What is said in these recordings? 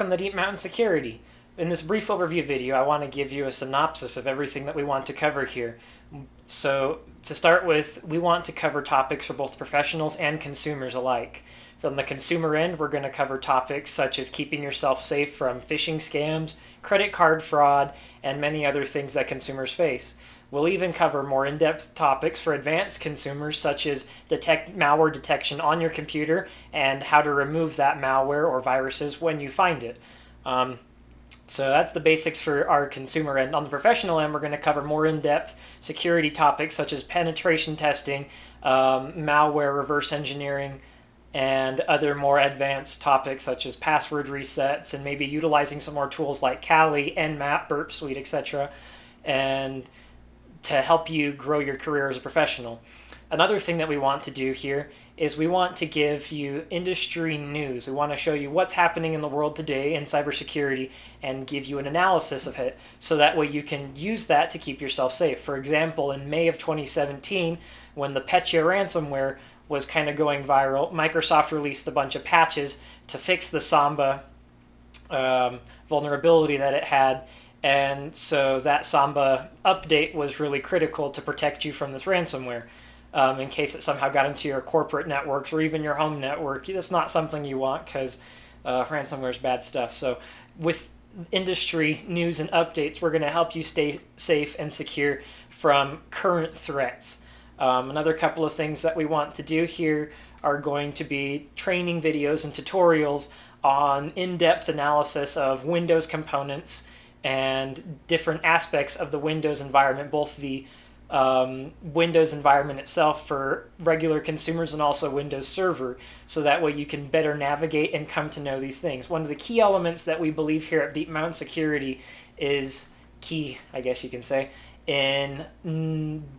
welcome to Deep Mountain Security. In this brief overview video, I want to give you a synopsis of everything that we want to cover here. So, to start with, we want to cover topics for both professionals and consumers alike. From the consumer end, we're going to cover topics such as keeping yourself safe from phishing scams, credit card fraud, and many other things that consumers face. We'll even cover more in-depth topics for advanced consumers, such as malware detection on your computer and how to remove that malware or viruses when you find it. So that's the basics for our consumer end. On the professional end, we're going to cover more in-depth security topics such as penetration testing, malware reverse engineering, and other more advanced topics such as password resets and maybe utilizing some more tools like Kali, Nmap, Burp Suite, etc. and to help you grow your career as a professional. Another thing that we want to do here is we want to give you industry news. We want to show you what's happening in the world today in cybersecurity and give you an analysis of it so that way you can use that to keep yourself safe. For example, in May of 2017, when the Petya ransomware was kind of going viral, Microsoft released a bunch of patches to fix the Samba vulnerability that it had. And so that Samba update was really critical to protect you from this ransomware. In case it somehow got into your corporate networks or even your home network, that's not something you want because ransomware is bad stuff. So with industry news and updates, we're going to help you stay safe and secure from current threats. Another couple of things that we want to do here are going to be training videos and tutorials on in-depth analysis of Windows components and different aspects of the Windows environment, both the Windows environment itself for regular consumers and also Windows Server, so that way you can better navigate and come to know these things. One of the key elements that we believe here at Deep Mountain Security is key, I guess you can say, in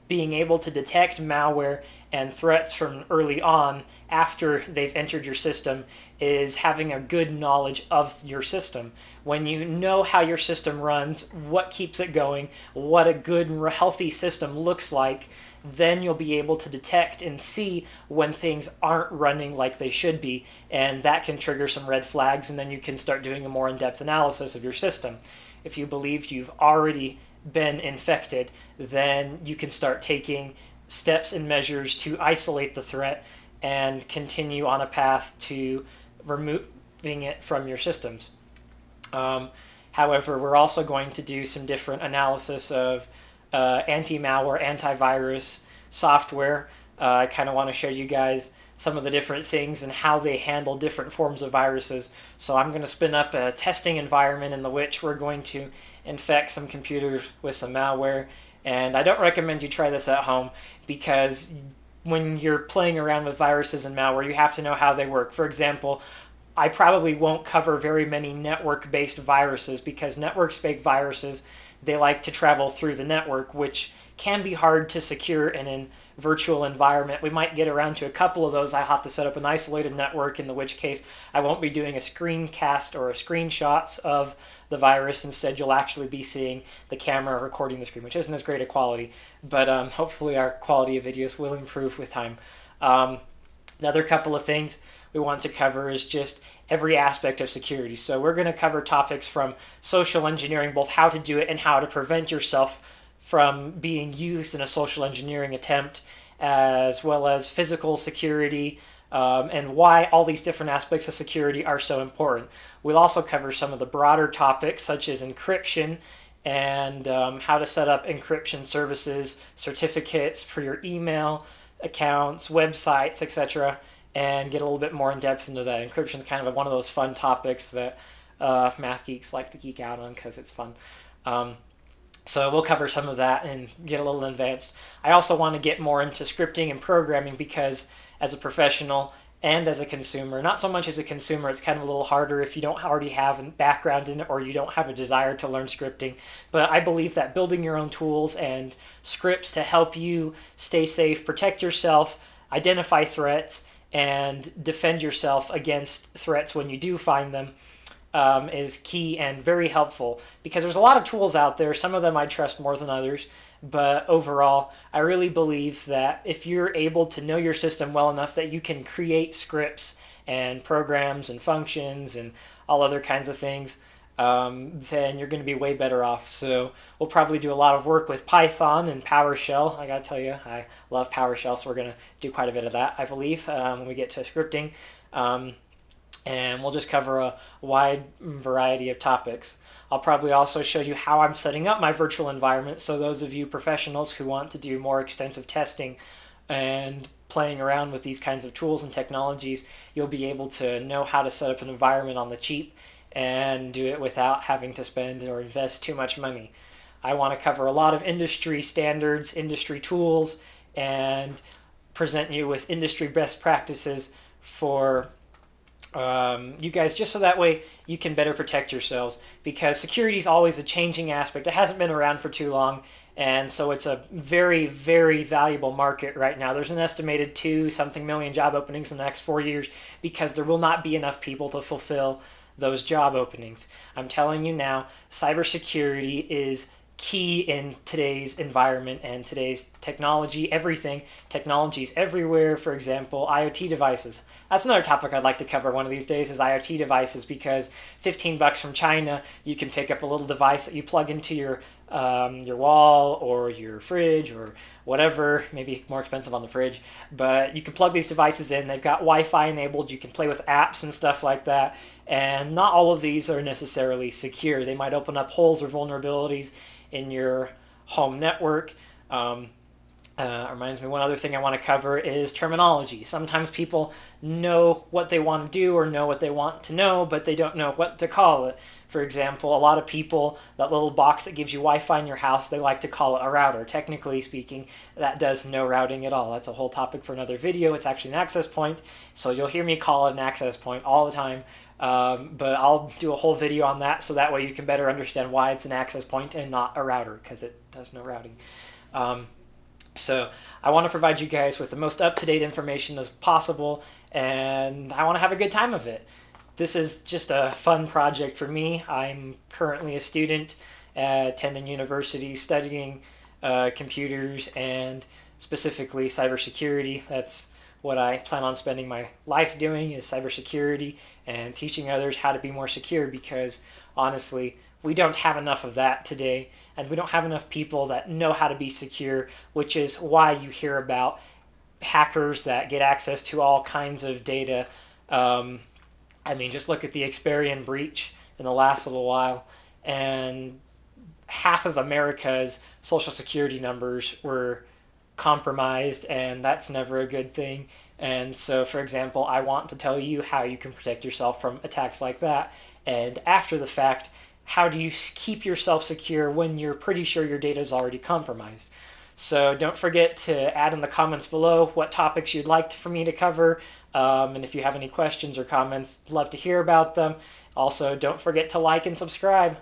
being able to detect malware and threats from early on after they've entered your system is having a good knowledge of your system. When you know how your system runs, what keeps it going, what a good healthy system looks like, then you'll be able to detect and see when things aren't running like they should be, and that can trigger some red flags, and then you can start doing a more in-depth analysis of your system. If you believe you've already been infected, then you can start taking steps and measures to isolate the threat and continue on a path to removing it from your systems. However, we're also going to do some different analysis of anti-malware, antivirus software. I kind of want to show you guys some of the different things and how they handle different forms of viruses. So I'm going to spin up a testing environment in which we're going to infect some computers with some malware. And I don't recommend you try this at home because when you're playing around with viruses and malware, you have to know how they work. For example, I probably won't cover very many network-based viruses because network-based viruses, they like to travel through the network, which can be hard to secure in a virtual environment. We might get around to a couple of those. I'll have to set up an isolated network, in which case I won't be doing a screencast or a screenshots of the virus. Instead, you'll actually be seeing the camera recording the screen, which isn't as great a quality, but hopefully our quality of videos will improve with time. Another couple of things we want to cover is just every aspect of security. So we're going to cover topics from social engineering, both how to do it and how to prevent yourself from being used in a social engineering attempt, as well as physical security, and why all these different aspects of security are so important. We'll also cover some of the broader topics such as encryption and how to set up encryption services, certificates for your email accounts, websites, etc., and get a little bit more in depth into that. Encryption is kind of one of those fun topics that math geeks like to geek out on because it's fun. So we'll cover some of that and get a little advanced. I also want to get more into scripting and programming because as a professional and as a consumer, not so much as a consumer, it's kind of a little harder if you don't already have a background in it or you don't have a desire to learn scripting. But I believe that building your own tools and scripts to help you stay safe, protect yourself, identify threats, and defend yourself against threats when you do find them is key and very helpful because there's a lot of tools out there. Some of them I trust more than others, but overall, I really believe that if you're able to know your system well enough that you can create scripts and programs and functions and all other kinds of things, then you're going to be way better off. So we'll probably do a lot of work with Python and PowerShell. I gotta tell you, I love PowerShell, so we're going to do quite a bit of that, I believe, when we get to scripting. And we'll just cover a wide variety of topics. I'll probably also show you how I'm setting up my virtual environment, so those of you professionals who want to do more extensive testing and playing around with these kinds of tools and technologies, you'll be able to know how to set up an environment on the cheap and do it without having to spend or invest too much money. I want to cover a lot of industry standards, industry tools, and present you with industry best practices for you guys, just so that way you can better protect yourselves, because security is always a changing aspect. It hasn't been around for too long, and so it's a very, very valuable market right now. There's an estimated 2-something million job openings in the next 4 years because there will not be enough people to fulfill those job openings. I'm telling you now, cybersecurity is key in today's environment and today's technology. Everything, technologies everywhere. For example, IoT devices. That's another topic I'd like to cover one of these days, is IoT devices, because $15 from China, you can pick up a little device that you plug into your wall or your fridge or whatever. Maybe more expensive on the fridge, but you can plug these devices in. They've got Wi-Fi enabled. You can play with apps and stuff like that. And not all of these are necessarily secure. They might open up holes or vulnerabilities in your home network. Reminds me, one other thing I want to cover is terminology. Sometimes people know what they want to do or know what they want to know, but they don't know what to call it. For example, a lot of people, that little box that gives you Wi-Fi in your house, they like to call it a router. Technically speaking, that does no routing at all. That's a whole topic for another video. It's actually an access point, so you'll hear me call it an access point all the time. But I'll do a whole video on that, so that way you can better understand why it's an access point and not a router, because it does no routing. So I want to provide you guys with the most up-to-date information as possible, and I want to have a good time of it. This is just a fun project for me. I'm currently a student attending university, studying computers and specifically cybersecurity. That's what I plan on spending my life doing, is cybersecurity and teaching others how to be more secure, because honestly, we don't have enough of that today, and we don't have enough people that know how to be secure, which is why you hear about hackers that get access to all kinds of data. Just look at the Experian breach in the last little while, and half of America's social security numbers were compromised, and that's never a good thing. And so, for example, I want to tell you how you can protect yourself from attacks like that, and after the fact, how do you keep yourself secure when you're pretty sure your data is already compromised. So don't forget to add in the comments below what topics you'd like for me to cover, and if you have any questions or comments, love to hear about them. Also, don't forget to like and subscribe.